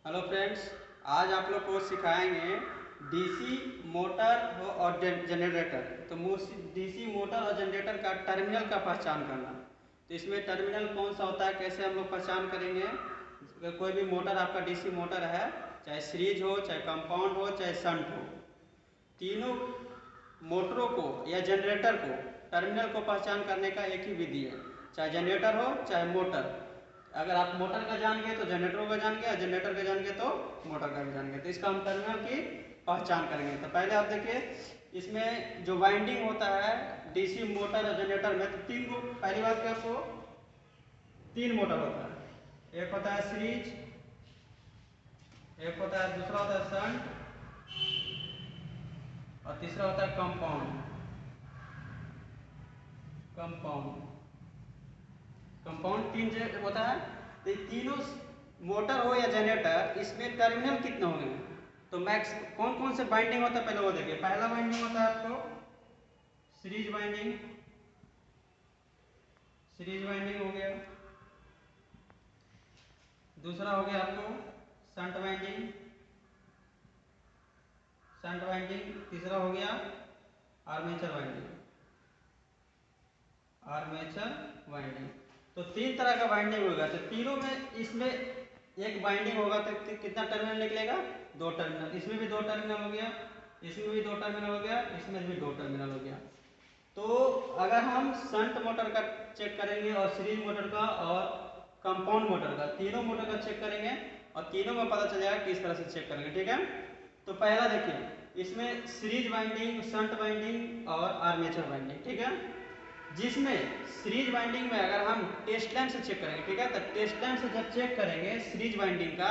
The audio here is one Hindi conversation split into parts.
हेलो फ्रेंड्स, आज आप लोग को सिखाएंगे डीसी मोटर और जनरेटर। तो डीसी मोटर और जनरेटर का टर्मिनल का पहचान करना। तो इसमें टर्मिनल कौन सा होता है, कैसे हम लोग पहचान करेंगे। अगर कोई भी मोटर आपका डीसी मोटर है, चाहे सीरीज हो, चाहे कंपाउंड हो, चाहे शंट हो, तीनों मोटरों को या जनरेटर को टर्मिनल को पहचान करने का एक ही विधि है। चाहे जनरेटर हो चाहे मोटर, अगर आप मोटर का जान गए तो जनरेटर का जान गए, जनरेटर का जान गए तो मोटर का भी जान गए। तो इसका हम टर्मिनल की पहचान करेंगे। तो पहले आप देखिए, इसमें जो वाइंडिंग होता है डीसी मोटर और जनरेटर में, तो तीन को, पहली बात क्या, आपको तीन मोटर होता है। एक होता है सीरीज, एक होता है, दूसरा होता है शंट, और तीसरा होता है कंपाउंड। कंपाउंड कंपाउंड तीन होता है। तो तीनों मोटर हो या जनरेटर, इसमें टर्मिनल कितने होंगे। तो मैक्स कौन कौन से बाइंडिंग होता है पहले वो देखिए। पहला बाइंडिंग होता है आपको सीरीज बाइंडिंग। सीरीज बाइंडिंग हो गया। दूसरा हो गया आपको शंट बाइंडिंग। Shunt binding. तीसरा हो गया आर्मेचर बाइंडिंग। Armature binding. तो तीन तरह का बाइंडिंग होगा। तो तीनों में इसमें एक बाइंडिंग होगा तो कितना टर्मिनल निकलेगा, दो टर्मिनल। इसमें भी दो टर्मिनल हो गया, इसमें भी दो टर्मिनल हो गया, इसमें भी दो टर्मिनल हो गया। तो अगर हम शंट मोटर का चेक करेंगे और सीरीज मोटर का और कंपाउंड मोटर का, तीनों मोटर का चेक करेंगे और तीनों में पता चल जाएगा किस तरह से चेक करेंगे। ठीक है। तो पहला देखिए, इसमें सीरीज बाइंडिंग, शंट बाइंडिंग और आर्मेचर बाइंडिंग। ठीक है। जिसमें सीरीज बाइंडिंग में अगर हम टेस्ट लाइन से चेक करेंगे, ठीक है, तो टेस्ट लाइन से जब चेक करेंगे सीरीज बाइंडिंग का,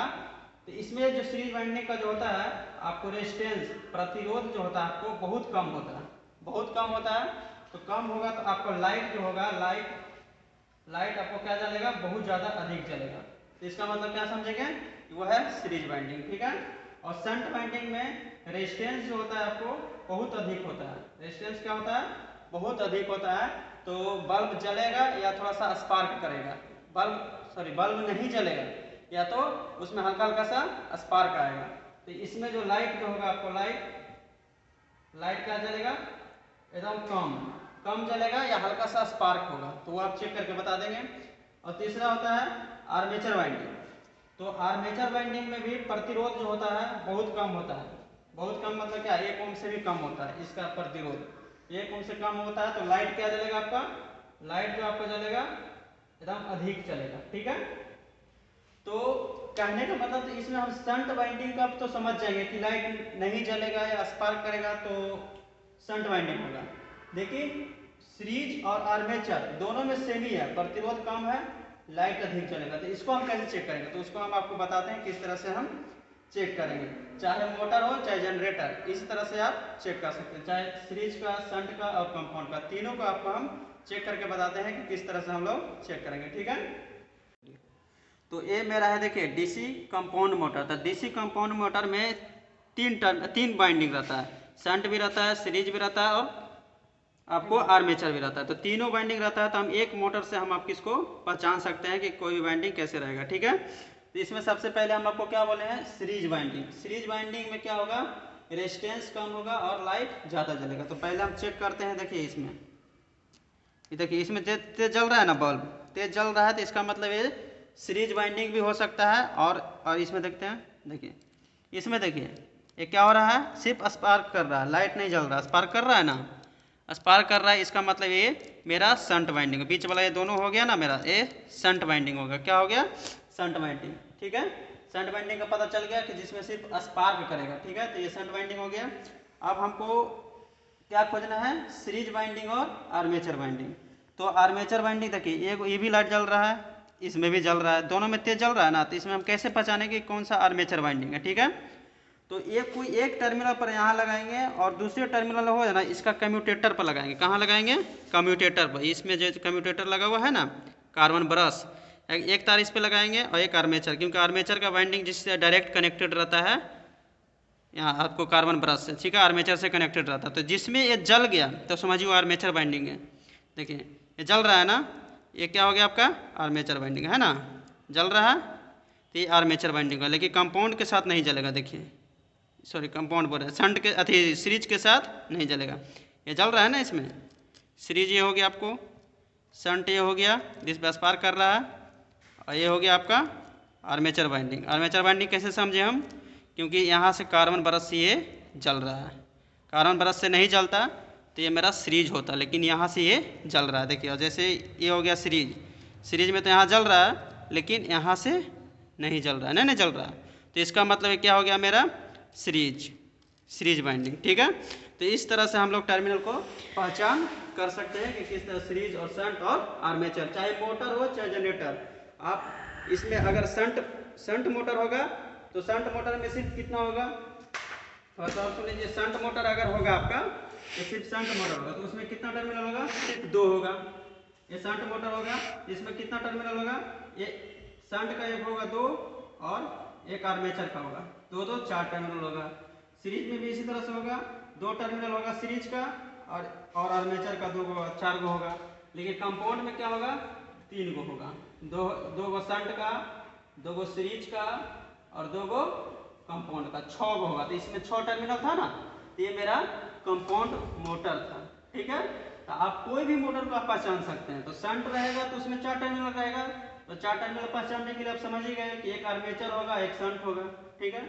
तो इसमें जो सीरीज बाइंडिंग का जो होता है आपको रेजिस्टेंस, प्रतिरोध जो होता है आपको बहुत कम होता है, बहुत कम होता है। तो कम होगा तो आपको लाइट जो होगा, लाइट आपको क्या चलेगा, बहुत ज़्यादा अधिक चलेगा। तो इसका मतलब क्या समझेंगे, वो है सीरीज बाइंडिंग। ठीक है। और शंट बाइंडिंग में रेजिस्टेंस जो होता है आपको बहुत अधिक होता है। रेजिस्टेंस क्या होता है, बहुत अधिक होता है। तो बल्ब जलेगा या थोड़ा सा स्पार्क करेगा, बल्ब नहीं जलेगा या तो उसमें हल्का हल्का सा स्पार्क आएगा। तो इसमें जो लाइट जो होगा आपको, लाइट क्या जलेगा, एकदम कम कम जलेगा या हल्का सा स्पार्क होगा। तो वो आप चेक करके बता देंगे। और तीसरा होता है आर्मेचर बाइंडिंग। तो आर्मेचर बाइंडिंग में भी प्रतिरोध जो होता है बहुत कम होता है। बहुत कम मतलब क्या, 1 ओम से भी कम होता है इसका प्रतिरोध। 1 ओम से कम होता है। तो लाइट क्या जलेगा आपका, लाइट जो आपका जलेगा एकदम अधिक चलेगा। ठीक है। तो कहने का मतलब, तो इसमें हम शंट बाइंडिंग का तो समझ जाएंगे कि लाइट नहीं जलेगा या स्पार्क करेगा तो शंट बाइंडिंग होगा। देखिए, सीरीज और आर्मेचर दोनों में सेम ही है, प्रतिरोध कम है, लाइट अधिक चलेगा। तो इसको हम कैसे चेक करेंगे, तो उसको हम आपको बताते हैं किस तरह से हम चेक करेंगे। चाहे मोटर हो चाहे जनरेटर, इस तरह से आप चेक कर सकते हैं। चाहे सीरीज का, शंट का और कंपाउंड का, तीनों को आपको हम चेक करके बताते हैं कि किस तरह से हम लोग चेक करेंगे। ठीक है। तो ये मेरा है, देखिए, डीसी कंपाउंड मोटर। तो डीसी कंपाउंड मोटर में तीन बाइंडिंग रहता है, शंट भी रहता है, सीरीज भी रहता है और आपको आर्मेचर भी रहता है। तो तीनों बाइंडिंग रहता है। तो हम एक मोटर से हम आप किसको पहचान सकते हैं कि कोई भी बाइंडिंग कैसे रहेगा। ठीक है। तो इसमें सबसे पहले हम आपको क्या बोले हैं, सीरीज बाइंडिंग। सीरीज बाइंडिंग में क्या होगा, रेजिस्टेंस कम होगा और लाइट ज़्यादा जलेगा। तो पहले हम चेक करते हैं। देखिए इसमें, ये देखिए, इसमें तेज जल रहा है ना, बल्ब तेज जल रहा है, तो इसका मतलब ये सीरीज बाइंडिंग भी हो सकता है। और इसमें देखते हैं, देखिए इसमें, देखिए ये क्या हो रहा है, सिर्फ स्पार्क कर रहा है, लाइट नहीं जल रहा, स्पार्क कर रहा है ना, स्पार्क कर रहा है। इसका मतलब ये मेरा शंट बाइंडिंग, बीच वाला ये दोनों हो गया ना, मेरा ये शंट बाइंडिंग होगा। क्या हो गया, शंट बाइंडिंग। ठीक है। शंट बाइंडिंग का पता चल गया कि जिसमें सिर्फ स्पार्क करेगा। ठीक है। तो ये शंट बाइंडिंग हो गया। अब हमको क्या खोजना है, सीरीज बाइंडिंग और आर्मेचर बाइंडिंग। तो आर्मेचर बाइंडिंग देखिए, ये भी लाइट जल रहा है, इसमें भी जल रहा है, दोनों में तेज जल रहा है ना। तो इसमें हम कैसे पहचानें कि कौन सा आर्मेचर बाइंडिंग है। ठीक है। तो कोई एक टर्मिनल पर यहाँ लगाएंगे और दूसरे टर्मिनल हो ना, इसका कम्यूटेटर पर लगाएंगे। कहाँ लगाएंगे, कम्यूटेटर पर। इसमें जो कम्यूटेटर लगा हुआ है ना, कार्बन ब्रश, एक तार इस पर लगाएंगे और एक आर्मेचर, क्योंकि आर्मेचर का बाइंडिंग जिससे डायरेक्ट कनेक्टेड रहता है यहाँ आपको कार्बन ब्रश से, ठीक है, आर्मेचर से कनेक्टेड रहता है। तो जिसमें ये जल गया तो समझिए आर्मेचर बाइंडिंग है। देखिए ये जल रहा है ना, ये क्या हो गया आपका, आर्मेचर बाइंडिंग है ना, जल रहा है। तो ये आर्मेचर वाइंडिंग होगा, लेकिन कंपाउंड के साथ नहीं जलेगा। देखिए, सॉरी कंपाउंड बोल रहे हैं, शंट के अथी सीरीज के साथ नहीं जलेगा। ये जल रहा है ना, इसमें सीरीज ये हो गया आपको, शंट ये हो गया जिस पर स्पार्क कर रहा है, और ये हो गया आपका आर्मेचर वाइंडिंग। आर्मेचर वाइंडिंग कैसे समझे हम, क्योंकि यहाँ से कार्बन ब्रश से ये जल रहा है, कार्बन ब्रश से नहीं जलता तो ये मेरा सीरीज होता, लेकिन यहाँ से ये जल रहा है। देखिए, और जैसे ये हो गया सीरीज, सीरीज में तो यहाँ जल रहा है लेकिन यहाँ से नहीं जल रहा है, नहीं जल रहा है, तो इसका मतलब क्या हो गया मेरा सीरीज बाइंडिंग। ठीक है, तो इस तरह से हम लोग टर्मिनल को पहचान कर सकते हैं कि किस तरह सीरीज और शंट और आर्मेचर, चाहे मोटर हो चाहे जनरेटर। आप इसमें अगर शंट मोटर होगा तो शंट मोटर में सिर्फ कितना होगा, और तो आप सुन लीजिए, शंट मोटर अगर होगा आपका, ये सिर्फ शंट मोटर होगा तो उसमें कितना टर्मिनल होगा, सिर्फ 2 होगा। ये शंट मोटर होगा, इसमें कितना टर्मिनल होगा, ये शंट का एक होगा 2 और एक आर्मेचर का होगा, 2 4 टर्मिनल होगा। सीरीज में भी इसी तरह से होगा, 2 टर्मिनल होगा सीरीज का और आर्मेचर का 2 4 गो होगा। लेकिन कंपाउंड में क्या होगा, 3 गो होगा, 2 गो शंट का, 2 गो सीरीज का और 2 गो कंपाउंड का, 6 गो होगा। तो इसमें 6 टर्मिनल था ना, तो ये मेरा कंपाउंड मोटर था। ठीक है, तो आप कोई भी मोटर को आप पहचान सकते हैं। तो शंट रहेगा तो उसमें 4 टर्मिनल रहेगा, तो 4 टर्मिनल पहचानने के लिए आप समझ ही गए कि एक आर्मेचर होगा, एक शंट होगा। ठीक है,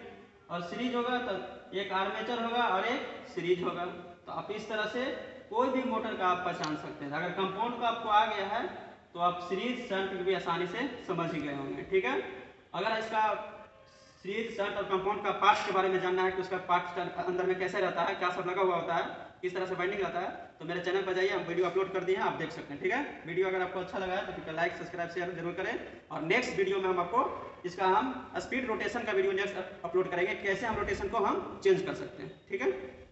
और सीरीज होगा तो एक आर्मेचर होगा और एक सीरीज होगा। तो आप इस तरह से कोई भी मोटर का आप पहचान सकते हैं। अगर कंपाउंड का आपको आ गया है तो आप सीरीज शंट भी आसानी से समझ ही गए होंगे। ठीक है, अगर इसका सीरीज शंट और कंपाउंड का पार्ट्स के बारे में जानना है कि उसका पार्ट्स अंदर में कैसे रहता है, क्या सब लगा हुआ होता है, किस तरह से बाइंडिंग रहता है, तो मेरे चैनल पर जाइए, हम वीडियो अपलोड कर दिए हैं, आप देख सकते हैं। ठीक है, वीडियो अगर आपको अच्छा लगा है तो फिर लाइक सब्सक्राइब शेयर जरूर करें, और नेक्स्ट वीडियो में हम आपको इसका हम स्पीड रोटेशन का वीडियो नेक्स्ट अपलोड करेंगे, कैसे हम रोटेशन को हम चेंज कर सकते हैं। ठीक है।